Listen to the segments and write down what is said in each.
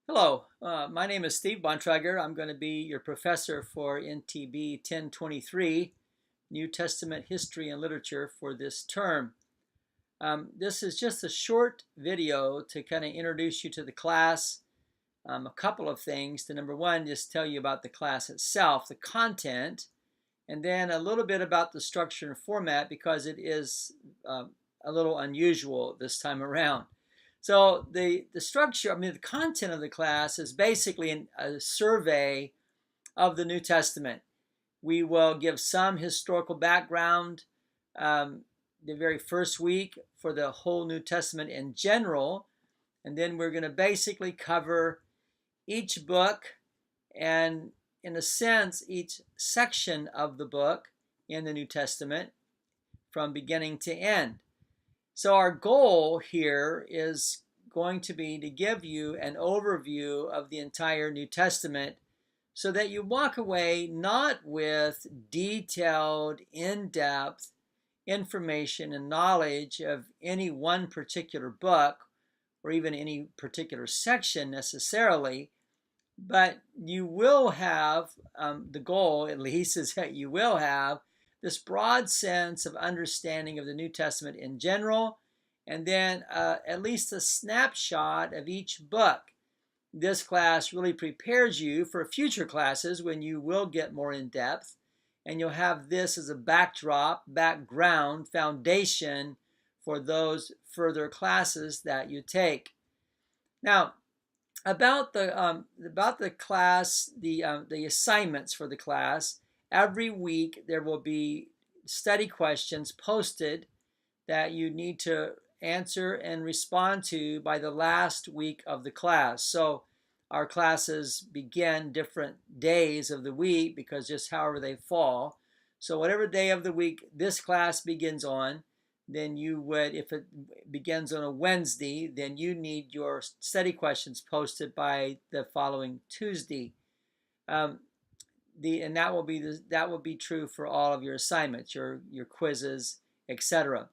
Hello, my name is Steve Bontrager. I'm going to be your professor for NTB 1023, New Testament History and Literature for this term. This is just a short video to kind of introduce you to the class, a couple of things. To number one, just tell you about the class itself, the content, and then a little bit about the structure and format because it is a little unusual this time around. So the structure, the content of the class is basically a survey of the New Testament. We will give some historical background the very first week for the whole New Testament in general, and then we're going to basically cover each book and, in a sense, each section of the book in the New Testament from beginning to end. So our goal here is going to be to give you an overview of the entire New Testament so that you walk away not with detailed, in-depth information and knowledge of any one particular book or even any particular section necessarily, but you will have, the goal at least is that you will have this broad sense of understanding of the New Testament in general, and then at least a snapshot of each book. This class really prepares you for future classes when you will get more in depth, and you'll have this as a background, foundation for those further classes that you take. Now, about the class, the assignments for the class. Every week there will be study questions posted that you need to answer and respond to by the last week of the class. So our classes begin different days of the week because just however they fall. So whatever day of the week this class begins on, then you would, if it begins on a Wednesday, then you need your study questions posted by the following Tuesday. And that will be true for all of your assignments, your quizzes, etc.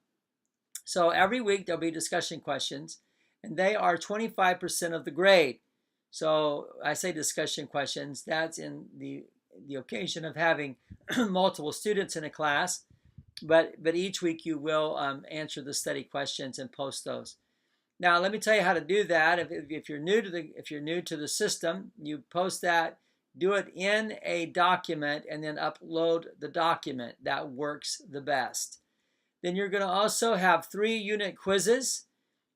So every week there'll be discussion questions, and they are 25% of the grade. So I say discussion questions. That's in the occasion of having multiple students in a class. But each week you will answer the study questions and post those. Now let me tell you how to do that. If you're new to the system, you post that. Do it in a document and then upload the document. That works the best. Then you're going to also have 3 unit quizzes.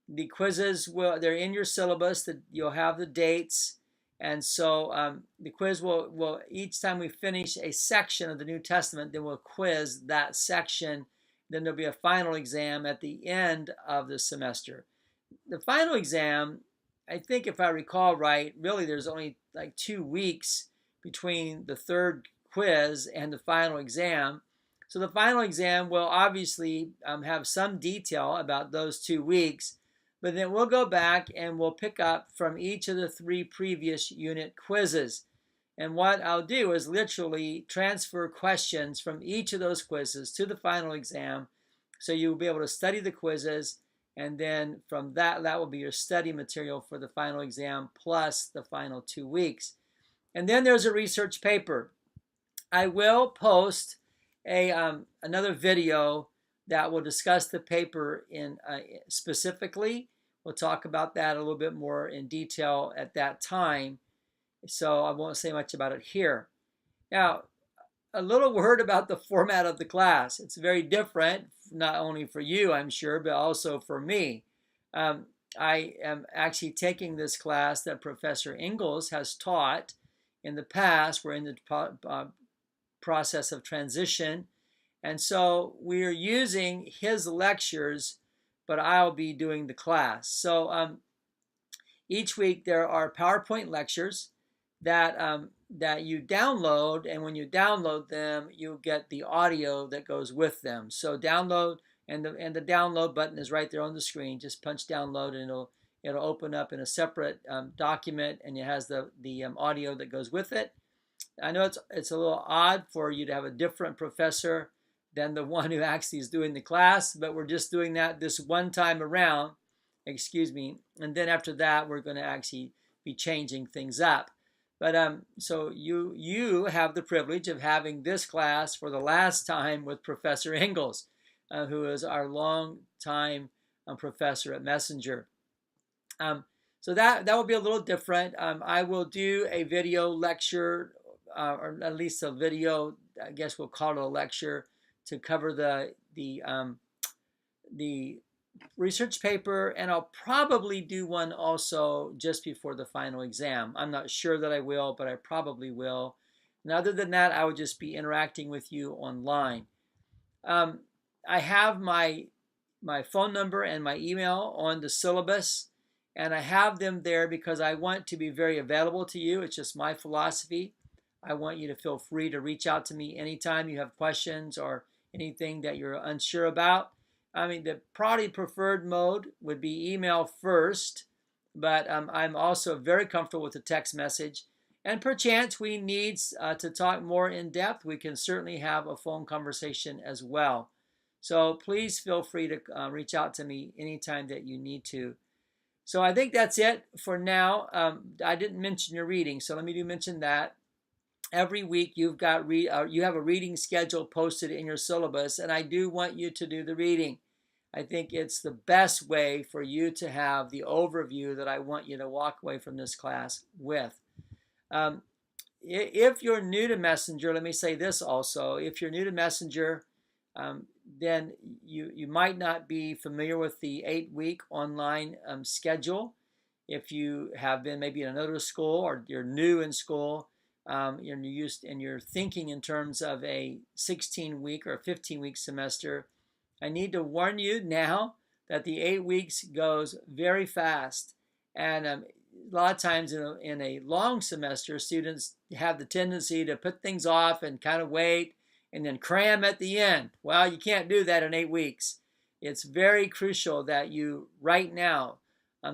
The quizzes they're in your syllabus. You'll have the dates. And so the quiz will, each time we finish a section of the New Testament, then we'll quiz that section. Then there'll be a final exam at the end of the semester. The final exam, I think if I recall right, really there's only like 2 weeks between the third quiz and the final exam. So the final exam will obviously have some detail about those 2 weeks. But then we'll go back and we'll pick up from each of the 3 previous unit quizzes. And what I'll do is literally transfer questions from each of those quizzes to the final exam. So you'll be able to study the quizzes, and then from that will be your study material for the final exam plus the final 2 weeks. And then there's a research paper. I will post another video that will discuss the paper in specifically. We'll talk about that a little bit more in detail at that time, so I won't say much about it here. Now, a little word about the format of the class. It's very different, not only for you, I'm sure, but also for me. I am actually taking this class that Professor Ingalls has taught in the past. We're in the process of transition. And so we're using his lectures, but I'll be doing the class. So each week there are PowerPoint lectures that you download, and when you download them, you get the audio that goes with them. So download, and the download button is right there on the screen. Just punch download, and it'll open up in a separate document, and it has the audio that goes with it. I know it's a little odd for you to have a different professor than the one who actually is doing the class, but we're just doing that this one time around, excuse me, and then after that we're going to actually be changing things up. But so you have the privilege of having this class for the last time with Professor Ingalls, who is our long-time professor at Messenger. So that will be a little different. I will do a video lecture, or at least a video, I guess we'll call it a lecture, to cover the research paper, and I'll probably do one also just before the final exam. I'm not sure that I will, but I probably will. And other than that, I would just be interacting with you online. I have my phone number and my email on the syllabus, and I have them there because I want to be very available to you. It's just my philosophy. I want you to feel free to reach out to me anytime you have questions or anything that you're unsure about. I mean, the probably preferred mode would be email first, but I'm also very comfortable with the text message. And perchance we need to talk more in depth, we can certainly have a phone conversation as well. So please feel free to reach out to me anytime that you need to. So I think that's it for now. I didn't mention your reading, so let me mention that. Every week you have a reading schedule posted in your syllabus, and I do want you to do the reading. I think it's the best way for you to have the overview that I want you to walk away from this class with. If you're new to Messenger, let me say this also. If you're new to Messenger, then you might not be familiar with the 8-week online schedule. If you have been maybe in another school or you're new in school, you're thinking in terms of a 16-week or a 15-week semester, I need to warn you now that the 8 weeks goes very fast. And a lot of times in a long semester, students have the tendency to put things off and kind of wait and then cram at the end. Well, you can't do that in 8 weeks. It's very crucial that you right now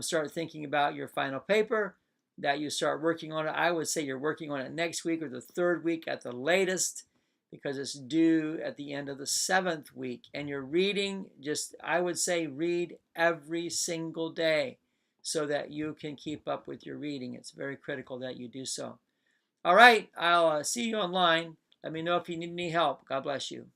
start thinking about your final paper, that you start working on it. I would say you're working on it next week or the 3rd week at the latest, because it's due at the end of the 7th week. And you're reading, I would say read every single day so that you can keep up with your reading. It's very critical that you do so. All right, I'll see you online. Let me know if you need any help. God bless you.